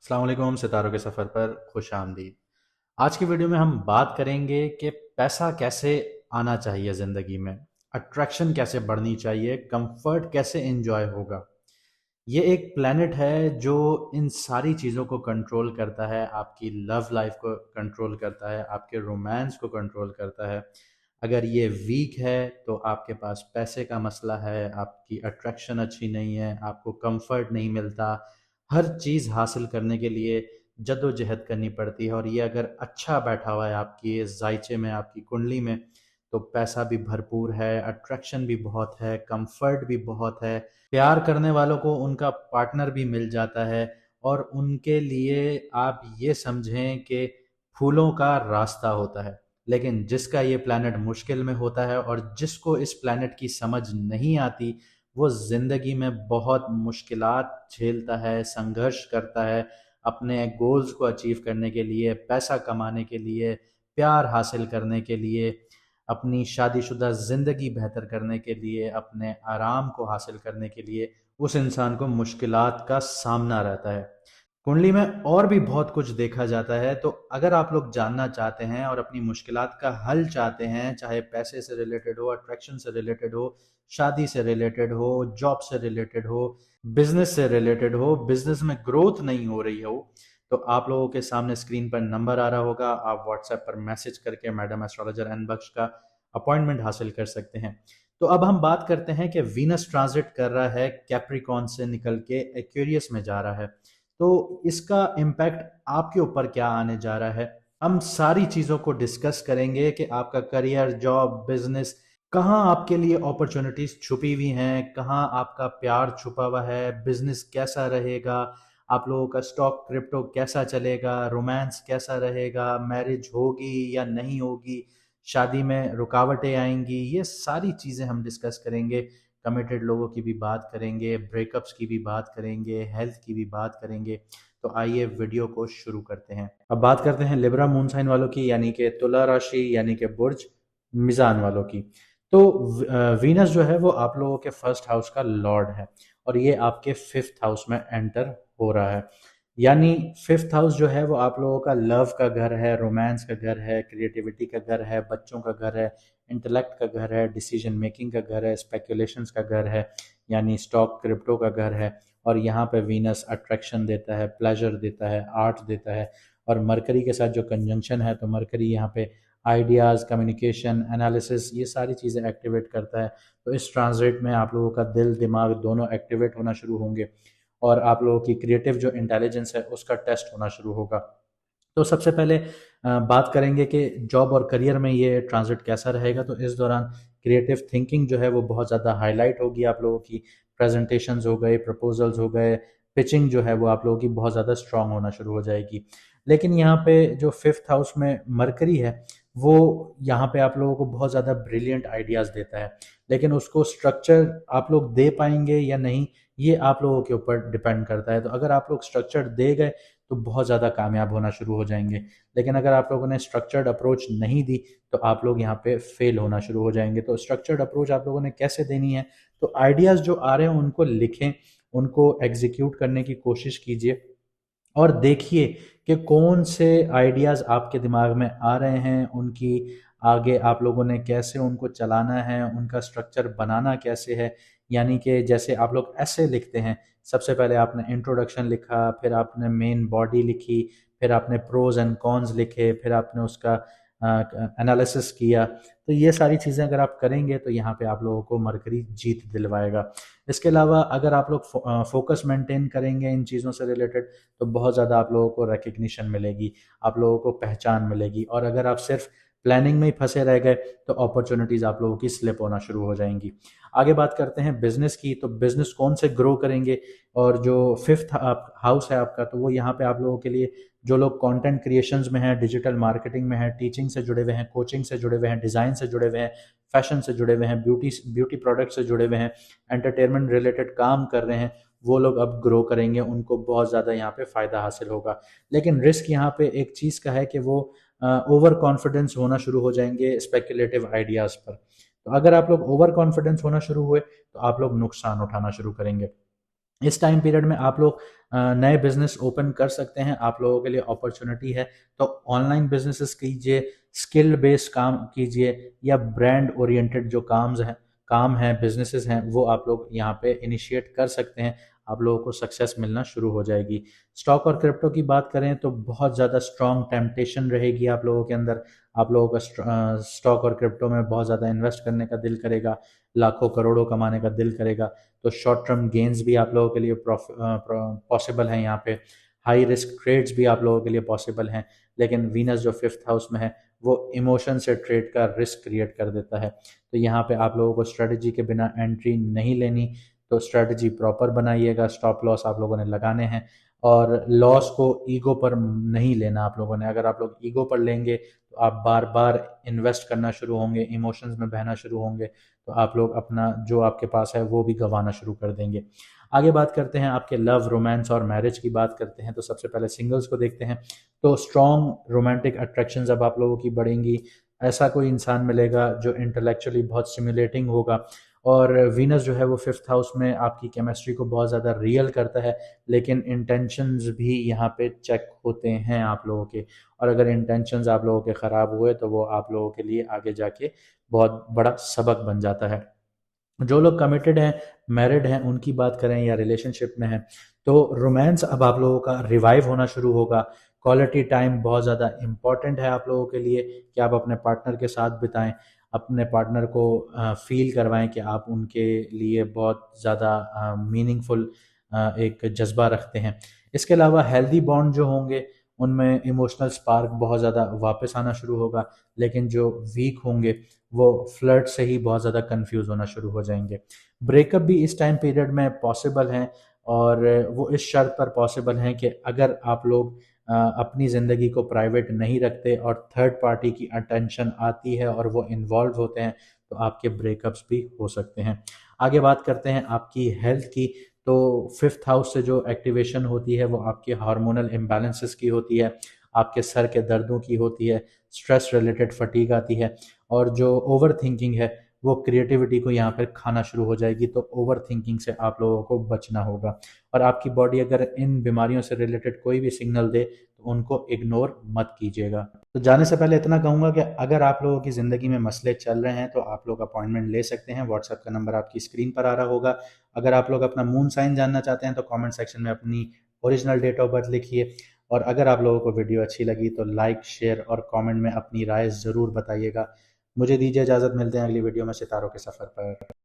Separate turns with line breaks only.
अस्सलाम वालेकुम। सितारों के सफ़र पर खुश आमदीद। आज की वीडियो में हम बात करेंगे कि पैसा कैसे आना चाहिए ज़िंदगी में, अट्रैक्शन कैसे बढ़नी चाहिए, कंफर्ट कैसे एंजॉय होगा। ये एक प्लेनेट है जो इन सारी चीज़ों को कंट्रोल करता है, आपकी लव लाइफ को कंट्रोल करता है, आपके रोमांस को कंट्रोल करता है। अगर ये वीक है तो आपके पास पैसे का मसला है, आपकी अट्रैक्शन अच्छी नहीं है, आपको कंफर्ट नहीं मिलता, हर चीज़ हासिल करने के लिए जद्दोजहद करनी पड़ती है। और ये अगर अच्छा बैठा हुआ है आपकी इस जायचे में, आपकी कुंडली में, तो पैसा भी भरपूर है, अट्रैक्शन भी बहुत है, कंफर्ट भी बहुत है, प्यार करने वालों को उनका पार्टनर भी मिल जाता है। और उनके लिए आप ये समझें कि फूलों का रास्ता होता है। लेकिन जिसका ये प्लैनेट मुश्किल में होता है और जिसको इस प्लैनेट की समझ नहीं आती, वो ज़िंदगी में बहुत मुश्किलात झेलता है, संघर्ष करता है, अपने गोल्स को अचीव करने के लिए, पैसा कमाने के लिए, प्यार हासिल करने के लिए, अपनी शादीशुदा ज़िंदगी बेहतर करने के लिए, अपने आराम को हासिल करने के लिए उस इंसान को मुश्किलात का सामना रहता है। कुंडली में और भी बहुत कुछ देखा जाता है, तो अगर आप लोग जानना चाहते हैं और अपनी मुश्किलात का हल चाहते हैं, चाहे पैसे से रिलेटेड हो, अट्रैक्शन से रिलेटेड हो, शादी से रिलेटेड हो, जॉब से रिलेटेड हो, बिजनेस से रिलेटेड हो, बिजनेस में ग्रोथ नहीं हो रही हो, तो आप लोगों के सामने स्क्रीन पर नंबर आ रहा होगा। आप व्हाट्सएप पर मैसेज करके मैडम एस्ट्रोलॉजर एन बख्श का अपॉइंटमेंट हासिल कर सकते हैं। तो अब हम बात करते हैं कि वीनस ट्रांजिट कर रहा है कैप्रिकॉन से निकल के एक्वेरियस में जा रहा है, तो इसका इम्पैक्ट आपके ऊपर क्या आने जा रहा है। हम सारी चीज़ों को डिस्कस करेंगे कि आपका करियर, जॉब, बिजनेस, कहाँ आपके लिए अपॉर्चुनिटीज छुपी हुई हैं, कहाँ आपका प्यार छुपा हुआ है, बिजनेस कैसा रहेगा, आप लोगों का स्टॉक क्रिप्टो कैसा चलेगा, रोमांस कैसा रहेगा, मैरिज होगी या नहीं होगी, शादी में रुकावटें आएंगी, ये सारी चीज़ें हम डिस्कस करेंगे। कमिटेड लोगों की भी बात करेंगे, ब्रेकअप्स की भी बात करेंगे, हेल्थ की भी बात करेंगे। तो आइए वीडियो को शुरू करते हैं। अब बात करते हैं लिब्रा मून साइन वालों की, यानी कि तुला राशि, यानी कि बुर्ज मिजान वालों की। तो वीनस जो है वो आप लोगों के फर्स्ट हाउस का लॉर्ड है और ये आपके फिफ्थ हाउस में एंटर हो रहा है। यानी फिफ्थ हाउस जो है वो आप लोगों का लव का घर है, रोमांस का घर है, क्रिएटिविटी का घर है, बच्चों का घर है, इंटेलेक्ट का घर है, डिसीजन मेकिंग का घर है, स्पेकुलेशंस का घर है, यानी स्टॉक क्रिप्टो का घर है। और यहाँ पे वीनस अट्रैक्शन देता है, प्लेजर देता है, आर्ट देता है। और मरकरी के साथ जो कंजंक्शन है, तो मरकरी यहाँ पे आइडियाज़, कम्युनिकेशन, एनालिसिस, ये सारी चीज़ें एक्टिवेट करता है। तो इस ट्रांजिट में आप लोगों का दिल दिमाग दोनों एक्टिवेट होना शुरू होंगे और आप लोगों की क्रिएटिव जो इंटेलिजेंस है उसका टेस्ट होना शुरू होगा। तो सबसे पहले बात करेंगे कि जॉब और करियर में ये ट्रांजिट कैसा रहेगा। तो इस दौरान क्रिएटिव थिंकिंग जो है वो बहुत ज़्यादा हाईलाइट होगी। आप लोगों की प्रेजेंटेशंस हो गए, प्रपोजल्स हो गए, पिचिंग जो है वो आप लोगों की बहुत ज़्यादा स्ट्रांग होना शुरू हो जाएगी। लेकिन यहाँ पे जो फिफ्थ हाउस में मरकरी है, वो यहाँ पे आप लोगों को बहुत ज़्यादा ब्रिलियंट आइडियाज़ देता है, लेकिन उसको स्ट्रक्चर आप लोग दे पाएंगे या नहीं, ये आप लोगों के ऊपर डिपेंड करता है। तो अगर आप लोग स्ट्रक्चर दे गए तो बहुत ज़्यादा कामयाब होना शुरू हो जाएंगे, लेकिन अगर आप लोगों ने स्ट्रक्चर्ड अप्रोच नहीं दी तो आप लोग यहाँ पे फेल होना शुरू हो जाएंगे। तो स्ट्रक्चर्ड अप्रोच आप लोगों ने कैसे देनी है, तो आइडियाज़ जो आ रहे हैं उनको लिखें, उनको एग्जीक्यूट करने की कोशिश कीजिए और देखिए कि कौन से आइडियाज़ आपके दिमाग में आ रहे हैं, उनकी आगे आप लोगों ने कैसे उनको चलाना है, उनका स्ट्रक्चर बनाना कैसे है। यानी कि जैसे आप लोग ऐसे लिखते हैं, सबसे पहले आपने इंट्रोडक्शन लिखा, फिर आपने मेन बॉडी लिखी, फिर आपने प्रोज एंड कॉन्स लिखे, फिर आपने उसका एनालिसिस किया। तो ये सारी चीज़ें अगर आप करेंगे तो यहाँ पे आप लोगों को मरकरी जीत दिलवाएगा। इसके अलावा अगर आप लोग फोकस मेंटेन करेंगे इन चीज़ों से रिलेटेड, तो बहुत ज़्यादा आप लोगों को रिकग्निशन मिलेगी, आप लोगों को पहचान मिलेगी। और अगर आप सिर्फ प्लानिंग में ही फंसे रह गए तो अपॉर्चुनिटीज़ आप लोगों की स्लिप होना शुरू हो जाएंगी। आगे बात करते हैं बिजनेस की। तो बिजनेस कौन से ग्रो करेंगे, और जो फिफ्थ हाउस है आपका, तो वो यहाँ पे आप लोगों के लिए जो लोग कंटेंट क्रिएशंस में हैं, डिजिटल मार्केटिंग में हैं, टीचिंग से जुड़े हुए हैं, कोचिंग से जुड़े हुए हैं, डिज़ाइन से जुड़े हुए हैं, फैशन से जुड़े हुए हैं, ब्यूटी ब्यूटी प्रोडक्ट से जुड़े हुए हैं, एंटरटेनमेंट रिलेटेड काम कर रहे हैं, वो लोग अब ग्रो करेंगे, उनको बहुत ज़्यादा यहाँ पे फ़ायदा हासिल होगा। लेकिन रिस्क यहाँ पे एक चीज़ का है कि वो ओवर कॉन्फिडेंस होना शुरू हो जाएंगे स्पेकुलेटिव आइडियाज़ पर। तो अगर आप लोग ओवर कॉन्फिडेंस होना शुरू हुए तो आप लोग नुकसान उठाना शुरू करेंगे। इस टाइम पीरियड में आप लोग नए बिजनेस ओपन कर सकते हैं, आप लोगों के लिए अपॉर्चुनिटी है। तो ऑनलाइन बिजनेसेस कीजिए, स्किल बेस्ड काम कीजिए, या ब्रांड ओरिएंटेड जो काम है बिजनेसेस हैं, वो आप लोग यहाँ पे इनिशिएट कर सकते हैं। आप लोगों को सक्सेस मिलना शुरू हो जाएगी। स्टॉक और क्रिप्टो की बात करें तो बहुत ज़्यादा स्ट्रॉन्ग टेम्पटेशन रहेगी आप लोगों के अंदर। आप लोगों का स्टॉक और क्रिप्टो में बहुत ज़्यादा इन्वेस्ट करने का दिल करेगा, लाखों करोड़ों कमाने का दिल करेगा। तो शॉर्ट टर्म गेन्स भी आप लोगों के लिए पॉसिबल हैं यहाँ पे। हाई रिस्क ट्रेड्स भी आप लोगों के लिए पॉसिबल हैं। लेकिन वीनस जो फिफ्थ हाउस में है, वो इमोशन से ट्रेड का रिस्क क्रिएट कर देता है। तो यहाँ पे आप लोगों को स्ट्रेटजी के बिना एंट्री नहीं लेनी। तो स्ट्रेटजी प्रॉपर बनाइएगा, स्टॉप लॉस आप लोगों ने लगाने हैं, और लॉस को ईगो पर नहीं लेना आप लोगों ने। अगर आप लोग ईगो पर लेंगे तो आप बार बार इन्वेस्ट करना शुरू होंगे, इमोशंस में बहना शुरू होंगे, तो आप लोग अपना जो आपके पास है वो भी गंवाना शुरू कर देंगे। आगे बात करते हैं आपके लव, रोमांस और मैरिज की बात करते हैं। तो सबसे पहले सिंगल्स को देखते हैं। तो स्ट्रॉन्ग रोमांटिक अट्रैक्शंस अब आप लोगों की बढ़ेंगी। ऐसा कोई इंसान मिलेगा जो इंटेलेक्चुअली बहुत स्टिमुलेटिंग होगा, और वीनस जो है वो फिफ्थ हाउस में आपकी केमिस्ट्री को बहुत ज़्यादा रियल करता है। लेकिन इंटेंशंस भी यहाँ पे चेक होते हैं आप लोगों के, और अगर इंटेंशंस आप लोगों के ख़राब हुए तो वो आप लोगों के लिए आगे जाके बहुत बड़ा सबक बन जाता है। जो लोग कमिटेड हैं, मैरिड हैं, उनकी बात करें या रिलेशनशिप में हैं, तो रोमांस अब आप लोगों का रिवाइव होना शुरू होगा। क्वालिटी टाइम बहुत ज़्यादा इम्पॉर्टेंट है आप लोगों के लिए कि आप अपने पार्टनर के साथ बिताएं, अपने पार्टनर को फील करवाएं कि आप उनके लिए बहुत ज़्यादा मीनिंगफुल एक जज्बा रखते हैं। इसके अलावा हेल्दी बॉन्ड जो होंगे, उनमें इमोशनल स्पार्क बहुत ज़्यादा वापस आना शुरू होगा। लेकिन जो वीक होंगे, वो फ्लर्ट से ही बहुत ज़्यादा कंफ्यूज होना शुरू हो जाएंगे। ब्रेकअप भी इस टाइम पीरियड में पॉसिबल हैं, और वो इस शर्त पर पॉसिबल हैं कि अगर आप लोग अपनी ज़िंदगी को प्राइवेट नहीं रखते और थर्ड पार्टी की अटेंशन आती है और वो इन्वॉल्व होते हैं, तो आपके ब्रेकअप्स भी हो सकते हैं। आगे बात करते हैं आपकी हेल्थ की। तो फिफ्थ हाउस से जो एक्टिवेशन होती है वो आपके हार्मोनल इम्बैलेंसेस की होती है, आपके सर के दर्दों की होती है, स्ट्रेस रिलेटेड फटीग आती है, और जो ओवर थिंकिंग है वो क्रिएटिविटी को यहाँ पर खाना शुरू हो जाएगी। तो ओवर थिंकिंग से आप लोगों को बचना होगा, और आपकी बॉडी अगर इन बीमारियों से रिलेटेड कोई भी सिग्नल दे तो उनको इग्नोर मत कीजिएगा। तो जाने से पहले इतना कहूँगा कि अगर आप लोगों की ज़िंदगी में मसले चल रहे हैं तो आप लोग अपॉइंटमेंट ले सकते हैं। व्हाट्सएप का नंबर आपकी स्क्रीन पर आ रहा होगा। अगर आप लोग अपना मून साइन जानना चाहते हैं तो कमेंट सेक्शन में अपनी ओरिजिनल डेट ऑफ बर्थ लिखिए। और अगर आप लोगों को वीडियो अच्छी लगी तो लाइक, शेयर और कमेंट में अपनी राय ज़रूर बताइएगा। मुझे दीजिए इजाज़त, मिलते हैं अगली वीडियो में सितारों के सफ़र पर।